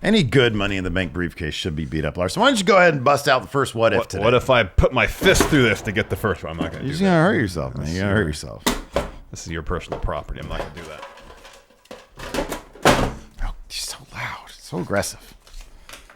Any good Money in the Bank briefcase should be beat up, Larson. Why don't you go ahead and bust out the first what if today? What if I put my fist through this to get the first one? I'm not going to do that. You're going to hurt yourself, man. You're going to hurt yourself. This is your personal property. I'm not going to do that. Oh, you're so loud. So aggressive.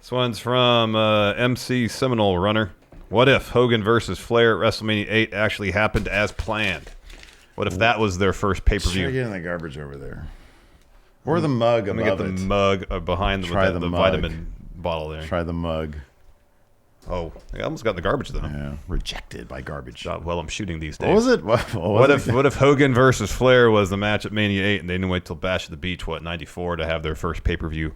This one's from MC Seminole Runner. What if Hogan versus Flair at WrestleMania 8 actually happened as planned? What if that was their first pay-per-view? Try getting the garbage over there. Or the mug above it. Let me get the mug behind the vitamin bottle there. Try the mug. Oh, I almost got the garbage, though. Yeah, rejected by garbage. Well, I'm shooting these days. What was it? What if Hogan versus Flair was the match at Mania 8 and they didn't wait till Bash at the Beach, 94, to have their first pay-per-view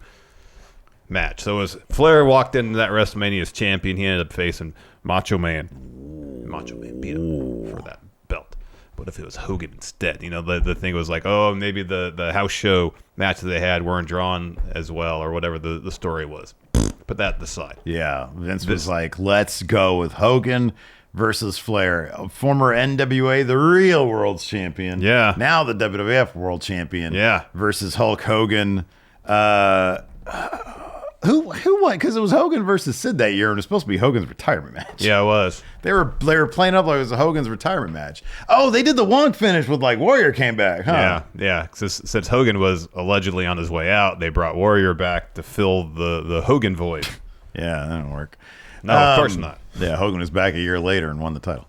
match? So as Flair walked into that WrestleMania as champion, he ended up facing Macho Man. Macho Man beat him for that belt. What if it was Hogan instead? You know, the thing was like, oh, maybe the house show match that they had weren't drawn as well, or whatever the story was. Put that aside. Yeah, Vince was like, let's go with Hogan versus Flair, former NWA, the real world's champion. Yeah. Now the WWF world champion. Yeah. Versus Hulk Hogan. Who won? Because it was Hogan versus Sid that year, and it was supposed to be Hogan's retirement match. Yeah, it was. They were playing up like it was Hogan's retirement match. Oh, they did the Wonk finish with like Warrior came back, huh? Yeah. Since Hogan was allegedly on his way out, they brought Warrior back to fill the Hogan void. Yeah, that didn't work. No, of course not. Yeah, Hogan was back a year later and won the title.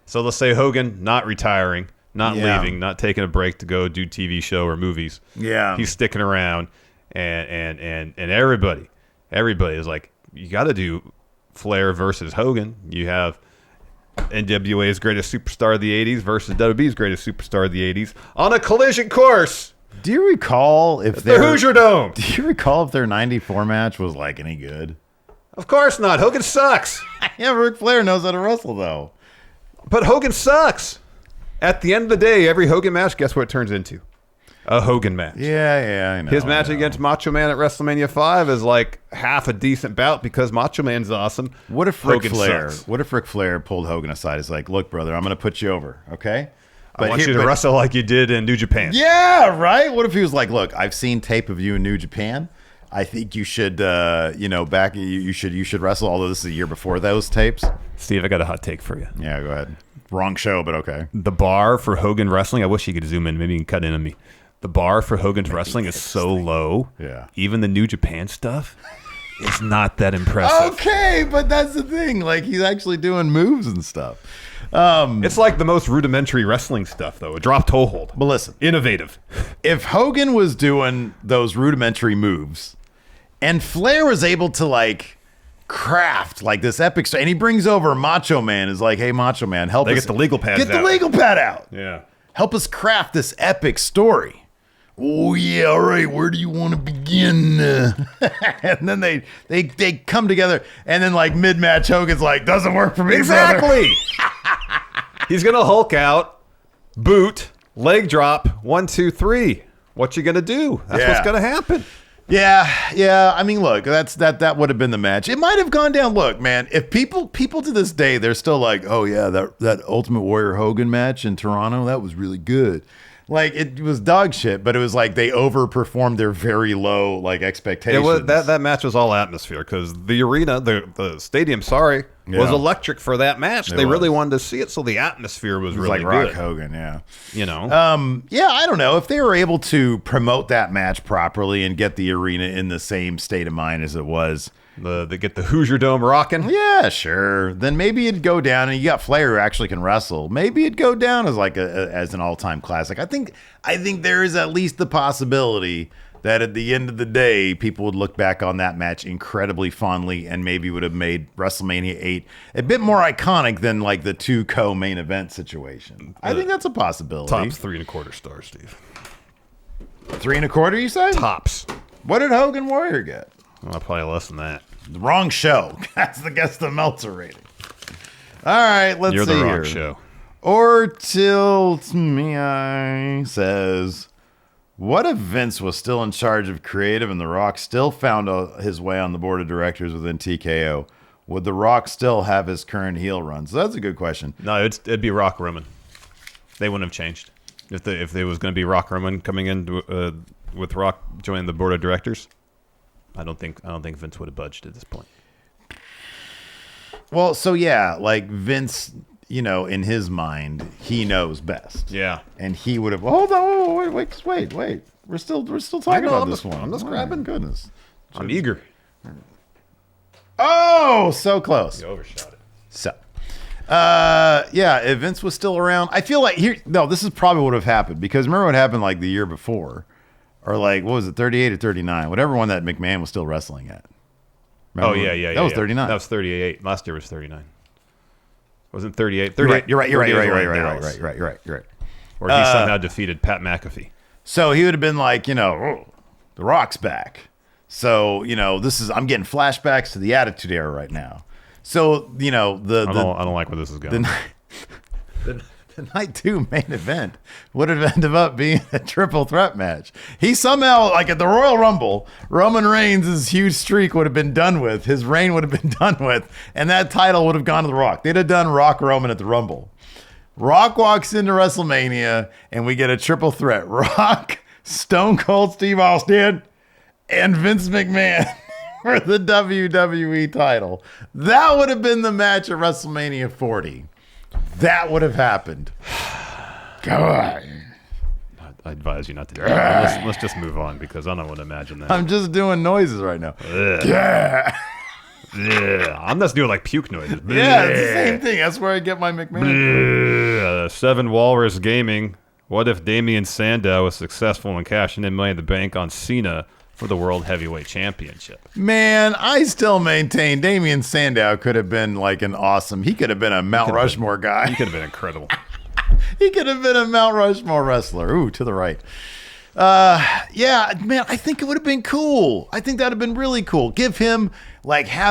So let's say Hogan not retiring, not leaving, not taking a break to go do TV show or movies. Yeah, he's sticking around. And everybody is like, you got to do Flair versus Hogan. You have NWA's greatest superstar of the 80s versus WWE's greatest superstar of the 80s on a collision course. Do you recall if the Hoosier Dome? Do you recall if their 94 match was like any good? Of course not. Hogan sucks. Yeah, Ric Flair knows how to wrestle though. But Hogan sucks. At the end of the day, every Hogan match, guess what it turns into? A Hogan match. Yeah, I know. His match against Macho Man at WrestleMania 5 is like half a decent bout because Macho Man's awesome. What if Ric Flair pulled Hogan aside? He's like, look, brother, I'm going to put you over, okay? But I want you to wrestle like you did in New Japan. Yeah, right? What if he was like, look, I've seen tape of you in New Japan. I think you should, you should wrestle, although this is a year before those tapes. Steve, I got a hot take for you. Yeah, go ahead. Wrong show, but okay. The bar for Hogan wrestling, I wish you could zoom in. Maybe you can cut in on me. The bar for Hogan's wrestling is so low. Yeah. Even the New Japan stuff is not that impressive. Okay, but that's the thing. Like, he's actually doing moves and stuff. It's like the most rudimentary wrestling stuff, though. A drop toe hold. But listen. Innovative. If Hogan was doing those rudimentary moves and Flair was able to, like, craft, like, this epic story, and he brings over Macho Man, is like, hey, Macho Man, help us. Get the legal pads out. Get the legal pad out. Yeah. Help us craft this epic story. Oh, yeah, all right, where do you want to begin? And then they come together, and then, like, mid-match, Hogan's like, doesn't work for me, exactly. He's going to Hulk out, boot, leg drop, 1, 2, 3. What you going to do? That's what's going to happen. Yeah. I mean, look, that would have been the match. It might have gone down. Look, man, if people to this day, they're still like, oh, yeah, that Ultimate Warrior Hogan match in Toronto, that was really good. Like, it was dog shit, but it was like they overperformed their very low, like, expectations. It was, that match was all atmosphere because the arena, the stadium, was electric for that match. They really wanted to see it, so the atmosphere was really like good. Rock Hogan, yeah. You know? Yeah, I don't know. If they were able to promote that match properly and get the arena in the same state of mind as it was, they get the Hoosier Dome rocking. Yeah, sure. Then maybe it'd go down, and you got Flair who actually can wrestle. Maybe it'd go down as like as an all-time classic. I think there is at least the possibility that at the end of the day, people would look back on that match incredibly fondly, and maybe would have made WrestleMania 8 a bit more iconic than like the two co-main event situation. I think that's a possibility. Tops 3.25 stars, Steve. 3.25, you say? Tops. What did Hogan Warrior get? Well, probably less than that. The wrong show. That's the Meltzer rating. All right, let's see. You're the wrong here. show. Or Tilt Me says, what if Vince was still in charge of creative and The Rock still found his way on the board of directors within TKO? Would The Rock still have his current heel run? So that's a good question. No, it'd be Rock Roman. They wouldn't have changed. If there was going to be Rock Roman coming into with Rock joining the board of directors, I don't think Vince would have budged at this point. Well, so yeah, like Vince, in his mind, he knows best. Yeah. And he would have. Hold on, wait. We're still talking about this one. I'm just grabbing. Goodness. I'm eager. Oh, so close. You overshot it. So, if Vince was still around, I feel like this is probably what would have happened, because remember what happened like the year before, or like, what was it, 38 or 39, whatever one that McMahon was still wrestling at. Remember that was 39. That was 38. Last year was 39. Wasn't 38? You're right. You're right. Where he somehow defeated Pat McAfee. So he would have been like, The Rock's back. So, I'm getting flashbacks to the Attitude Era right now. So, I don't like where this is going. The night 2 main event would have ended up being a triple threat match. He somehow, like at the Royal Rumble, Roman Reigns' huge streak would have been done with. His reign would have been done with. And that title would have gone to The Rock. They'd have done Rock Roman at the Rumble. Rock walks into WrestleMania and we get a triple threat. Rock, Stone Cold Steve Austin, and Vince McMahon for the WWE title. That would have been the match at WrestleMania 40. That would have happened. God. I advise you not to do that. Let's just move on, because I don't want to imagine that. I'm just doing noises right now. Yeah. I'm just doing like puke noises. Yeah, it's the same thing. That's where I get my McMahon. 7 Walrus Gaming. What if Damian Sandow was successful in cashing in Money in the Bank on Cena for the World Heavyweight Championship? Man, I still maintain Damian Sandow could have been like he could have been a Mount Rushmore guy. He could have been incredible. He could have been a Mount Rushmore wrestler. Ooh, to the right. Yeah, man, I think it would have been cool. I think that would have been really cool. Have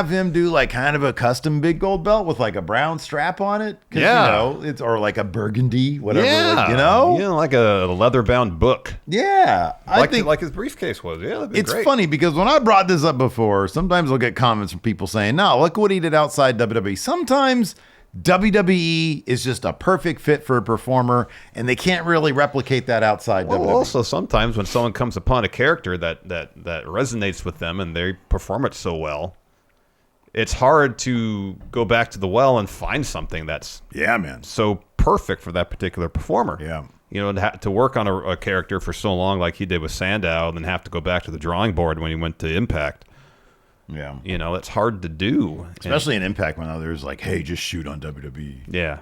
him do like kind of a custom big gold belt with like a brown strap on it. Yeah. It's or like a burgundy, whatever. Yeah. Like a leather bound book. Yeah. I think like his briefcase was. Yeah, that'd be it's great. funny because when I brought this up before, sometimes I'll get comments from people saying, no, look what he did outside WWE. Sometimes WWE is just a perfect fit for a performer, and they can't really replicate that outside WWE. Also, sometimes when someone comes upon a character that resonates with them and they perform it so well, it's hard to go back to the well and find something that's so perfect for that particular performer. Yeah. To work on a character for so long like he did with Sandow, and then have to go back to the drawing board when he went to Impact. Yeah. It's hard to do. Especially in Impact when others like, hey, just shoot on WWE. Yeah.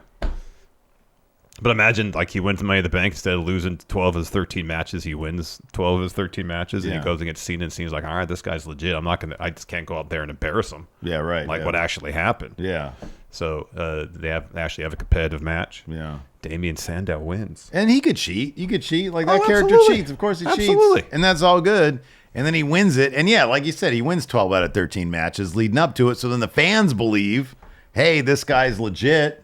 But imagine like he went to Money in the Bank, instead of losing 12 of his 13 matches, he wins 12 of his 13 matches, and he goes against Cena and Cena's like, all right, this guy's legit. I just can't go out there and embarrass him. Yeah, right. Like what actually happened. Yeah. So they actually have a competitive match. Yeah. Damian Sandow wins. And he could cheat. You could cheat. Like that character cheats. Of course he cheats. And that's all good. And then he wins it. And yeah, like you said, he wins 12 out of 13 matches leading up to it. So then the fans believe, hey, this guy's legit.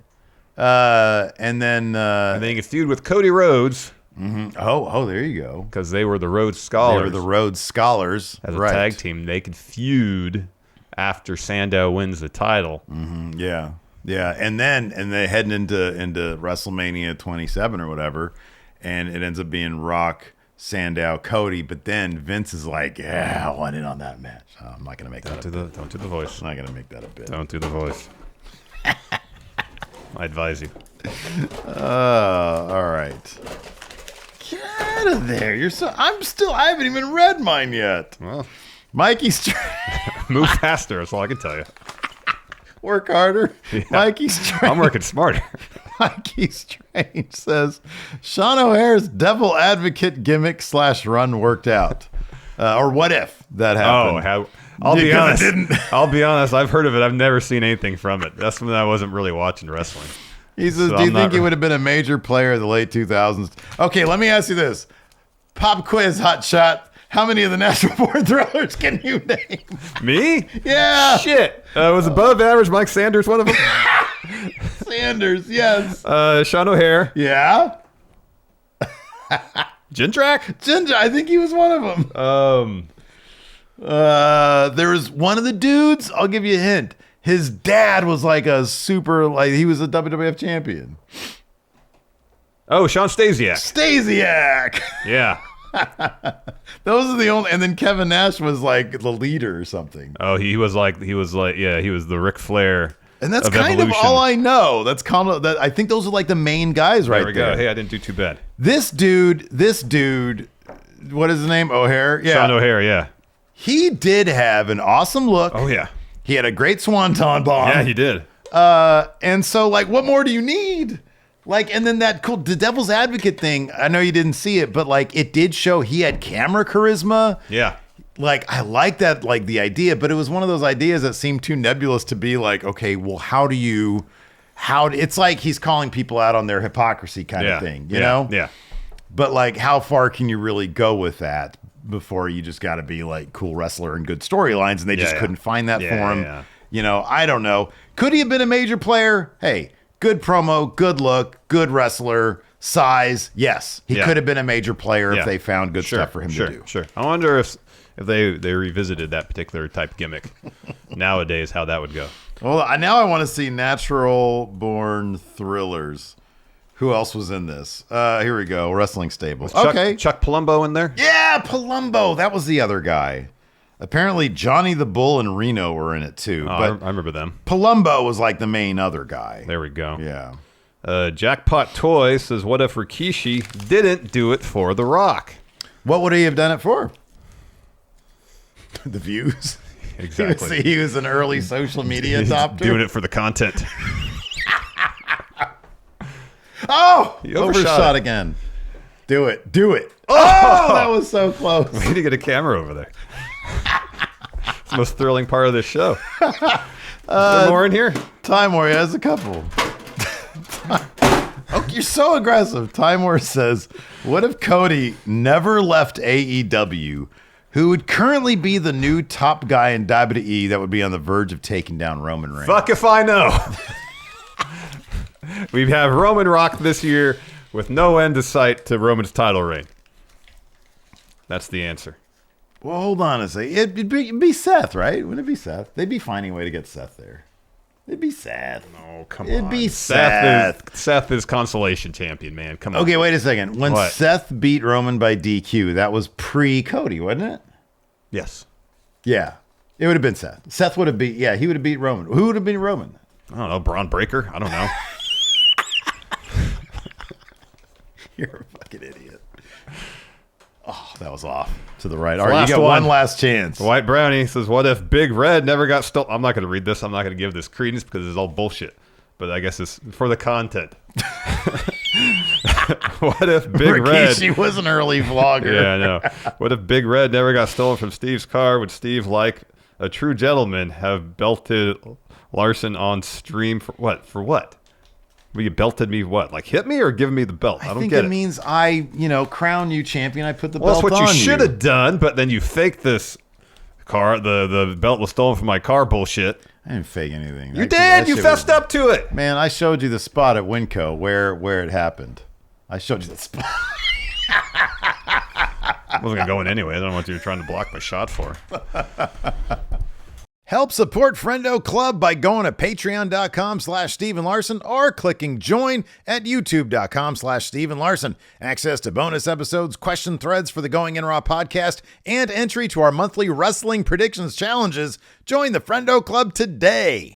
And then he could feud with Cody Rhodes. Mm-hmm. Oh, there you go. Because they were the Rhodes Scholars. They were the Rhodes Scholars. As a tag team, they could feud after Sandow wins the title. Mm-hmm. Yeah. Yeah. And they heading into WrestleMania 27 or whatever. And it ends up being Rock, Sandow, Cody, but then Vince is like, yeah, I want in on that match. Oh, I'm not going to make that a bit. Don't do the voice. I'm not going to make that a bit. Don't do the voice. I advise you. All right. Get out of there. I haven't even read mine yet. Well, Mikey Strange. Move faster, that's all I can tell you. Work harder. Yeah. Mikey Strange. I'm working smarter. Mikey Strange says, Sean O'Hare's devil advocate gimmick / run worked out. Or what if that happened? I'll be honest. I've heard of it. I've never seen anything from it. That's when I wasn't really watching wrestling. He says, do you think he would have been a major player in the late 2000s? Okay, let me ask you this. Pop quiz, hot shot. How many of the National Board Thrillers can you name? Me? Yeah. Shit. Was above average Mike Sanders one of them? Sanders, yes. Sean O'Hare. Yeah. Jindrak? I think he was one of them. There was one of the dudes. I'll give you a hint. His dad was like he was a WWF champion. Oh, Sean Stasiak. Stasiak. Yeah. Those are the only. And then Kevin Nash was like the leader or something. Oh, he was the Ric Flair. And that's of kind evolution. of all I know. That's kind of that. I think those are like the main guys right There we there. go. Hey, I didn't do too bad. This dude, what is his name? O'Hare? Yeah. Sean O'Hare, yeah. He did have an awesome look. Oh, yeah. He had a great swanton bomb. Yeah, he did. And so, like, what more do you need? Like, and then the Devil's Advocate thing, I know you didn't see it, but, like, it did show he had camera charisma. Yeah. Like, I like that, like, the idea, but it was one of those ideas that seemed too nebulous to be like, okay, well, it's like he's calling people out on their hypocrisy kind of thing, you know? Yeah. But, like, how far can you really go with that before you just got to be, like, cool wrestler and good storylines, and they just couldn't find that for him? Yeah. You know, I don't know. Could he have been a major player? Hey, good promo, good look, good wrestler, size. Yes, he could have been a major player if they found good stuff for him to do. Sure. I wonder if they revisited that particular type gimmick nowadays, how that would go. Well, now I want to see Natural Born Thrillers. Who else was in this? Here we go. Wrestling Stable. Okay. Chuck Palumbo in there? Yeah, Palumbo. That was the other guy. Apparently, Johnny the Bull and Reno were in it too. Oh, but I remember them. Palumbo was like the main other guy. There we go. Yeah. Jackpot Toy says, what if Rikishi didn't do it for The Rock? What would he have done it for? The views. Exactly. He was an early social media adopter. Doing it for the content. Oh, He overshot again. Do it. Oh, that was so close. We need to get a camera over there. It's the most thrilling part of this show. Is there more in here? Time Warrior has a couple. Oh, you're so aggressive. Time Warrior says, what if Cody never left AEW? Who would currently be the new top guy in WWE that would be on the verge of taking down Roman Reigns? Fuck if I know. We have Roman Rock this year with no end of sight to Roman's title reign. That's the answer. Well, hold on a second. It'd be Seth, right? Wouldn't it be Seth? They'd be finding a way to get Seth there. It'd be Seth. Oh, come It'd on. be Seth. Seth is consolation champion, man. Come on. Okay, wait a second. When What? Seth beat Roman by DQ, that was pre-Cody, wasn't it? Yes. Yeah. It would have been Seth. Seth would have beat, he would have beat Roman. Who would have beat Roman? I don't know. Braun Breaker? I don't know. You're a fucking idiot. Oh, that was off to the right. All right, Last you got one. one last chance. White Brownie says, what if Big Red never got stolen? I'm not going to read this. I'm not going to give this credence because it's all bullshit. But I guess it's for the content. What if Big Red... Rikishi was an early vlogger. Yeah, I know. What if Big Red never got stolen from Steve's car? Would Steve, like a true gentleman, have belted Larson on stream for what? For what? Well, you belted me what? Like hit me or give me the belt? I don't think get it it. means I, crown you champion. I put the Well, belt that's on what you should have done, but then you faked this car. The belt was stolen from my car bullshit. I didn't fake anything. You did. You fessed up to it. Man, I showed you the spot at Winco where it happened. I showed you the spot. I wasn't going to go in anyway. I don't know what you were trying to block my shot for. Help support Friendo Club by going to patreon.com/Steven Larson or clicking join at youtube.com/Steven Larson. Access to bonus episodes, question threads for the Going In Raw podcast, and entry to our monthly wrestling predictions challenges. Join the Friendo Club today.